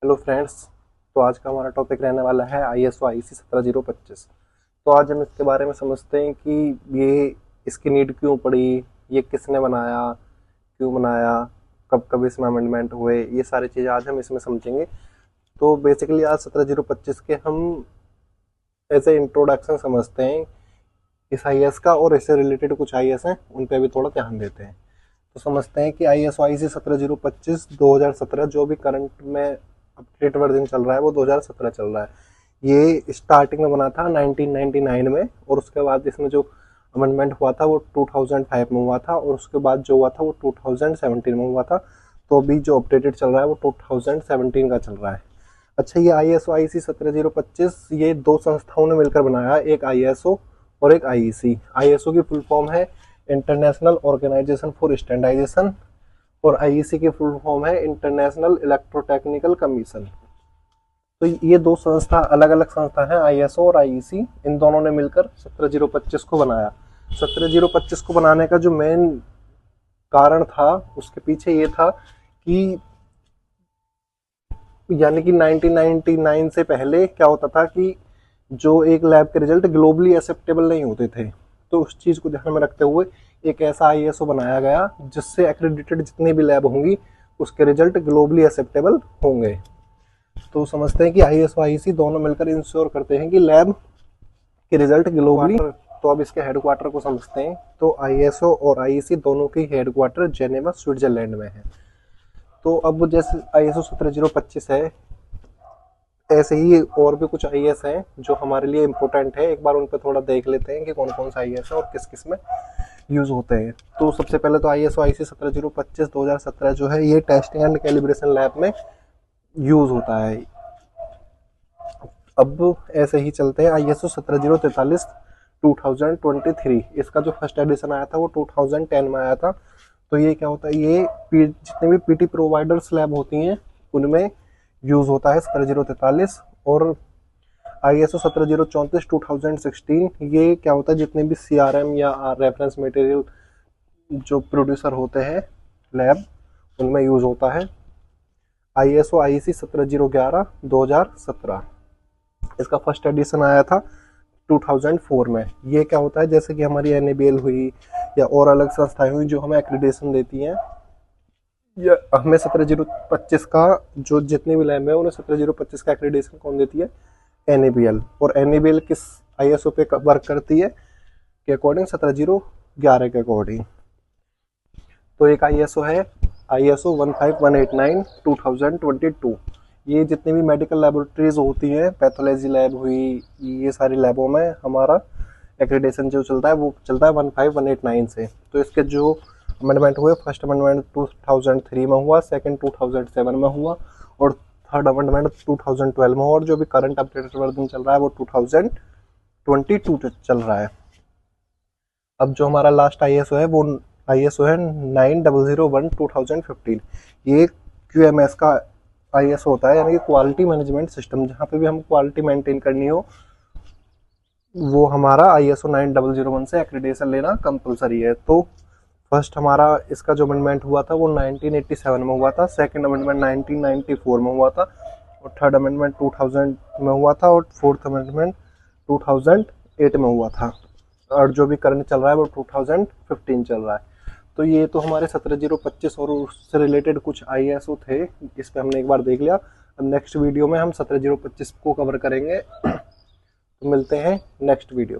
Hello friends. तो आज का हमारा टॉपिक रहने वाला है ISO IEC 17025। तो आज हम इसके बारे में समझते हैं कि ये इसकी नीड क्यों पड़ी, ये किसने बनाया, क्यों बनाया, कब कब इसमें अमेंडमेंट हुए, ये सारी चीज़ें आज हम इसमें समझेंगे। तो बेसिकली आज 17025 के हम एज ए इंट्रोडक्शन समझते हैं इस IS का, और इससे रिलेटेड कुछ IS हैं उन पर भी थोड़ा ध्यान देते हैं। तो समझते हैं कि ISO IEC 17025 2017 जो भी करंट में अपडेट वर्जन चल रहा है वो 2017 चल रहा है। ये स्टार्टिंग में बना था 1999 में, और उसके बाद इसमें जो अमेंडमेंट हुआ था वो 2005 में हुआ था, और उसके बाद जो हुआ था वो 2017 में हुआ था। तो अभी जो अपडेटेड चल रहा है वो 2017 का चल रहा है। अच्छा, ये ISO IEC 17025 ये दो संस्थाओं ने मिलकर बनाया, एक ISO और एक IEC। ISO की फुल फॉर्म है इंटरनेशनल ऑर्गेनाइजेशन फॉर स्टैंडर्डाइजेशन, और IEC की फुल फॉर्म है इंटरनेशनल इलेक्ट्रोटेक्निकल कमीशन। तो ये दो संस्था अलग अलग संस्था हैं, ISO और IEC। इन दोनों ने मिलकर 17025 को बनाया। 17025 को बनाने का जो मेन कारण था उसके पीछे ये था कि यानी कि 1999 से पहले क्या होता था कि जो एक लैब के रिजल्ट ग्लोबली एक्सेप्टेबल नहीं होते थे, तो उस चीज़ को ध्यान में रखते हुए एक ऐसा ISO बनाया गया जिससे एक्रेडिटेड जितनी भी लैब होंगी उसके रिजल्ट ग्लोबली एक्सेप्टेबल होंगे। तो समझते हैं कि ISO IEC दोनों मिलकर इंश्योर करते हैं कि लैब के रिजल्ट ग्लोबली। तो अब इसके हेडक्वार्टर को समझते हैं। तो ISO और IEC दोनों की हेडक्वार्टर जेनेवा स्विट्जरलैंड में है। तो अब जैसे ISO 17025 है, ऐसे ही और भी कुछ IS हैं जो हमारे लिए इम्पोर्टेंट है। एक बार उन पर थोड़ा देख लेते हैं कि कौन कौन सा IS है और किस किस में यूज़ होते हैं। तो सबसे पहले तो ISO IEC 17025 2017 जो है ये टेस्टिंग एंड कैलिब्रेशन लैब में यूज़ होता है। अब ऐसे ही चलते हैं ISO 17043 2023। इसका जो फर्स्ट एडिशन आया था वो 2010 में आया था। तो ये क्या होता है, ये जितने भी PT प्रोवाइडर्स लैब होती हैं उनमें यूज़ होता है 17043। और ISO 17034 2016 ये क्या होता है, जितने भी CRM या रेफरेंस मटेरियल जो प्रोड्यूसर होते हैं लैब उनमें यूज़ होता है। ISO IEC 17011 2017 इसका फर्स्ट एडिशन आया था 2004 में। ये क्या होता है, जैसे कि हमारी NABL हुई या और अलग संस्थाएं हुई जो हमें एक्रीडेशन देती हैं, या हमें 17025 का जो जितने भी लैब है उन्हें 17025 का एक्रीडेशन कौन देती है, NABL। और NABL किस ISO पे वर्क करती है के अकॉर्डिंग, 17011 के अकॉर्डिंग। तो एक ISO है ISO 15189 2022। ये जितनी भी मेडिकल लेबोरेटरीज होती हैं, पैथोलॉजी लैब हुई, ये सारी लैबों में हमारा एक्रेडिटेशन जो चलता है वो चलता है 15189 से। तो इसके जो अमेंडमेंट हुए, फर्स्ट अमेंडमेंट 2003 में हुआ, सेकंड 2007 में हुआ, और थर्ड अमेंडमेंट 2012 में हुआ, और जो भी करंट अपडेटेड वर्जन चल रहा है वो 2022 चल रहा है। अब जो हमारा लास्ट ISO है वो ISO है 9001 2015। ये QMS का ISO होता है, यानी कि क्वालिटी मैनेजमेंट सिस्टम। जहाँ पे भी हम क्वालिटी मेंटेन करनी हो वो हमारा ISO 9001 से एक्रेडिटेशन लेना कंपलसरी है। तो फर्स्ट हमारा इसका जो अमेंडमेंट हुआ था वो 1987 में हुआ था, सेकंड अमेंडमेंट 1994 में हुआ था, और थर्ड अमेंडमेंट 2000 में हुआ था, और फोर्थ अमेंडमेंट 2008 में हुआ था, और जो भी करंट चल रहा है वो 2015 चल रहा है। तो ये तो हमारे 17025 और उससे रिलेटेड कुछ ISO थे, इस पर हमने एक बार देख लिया। अब नेक्स्ट वीडियो में हम 17025 को कवर करेंगे। तो मिलते हैं नेक्स्ट वीडियो।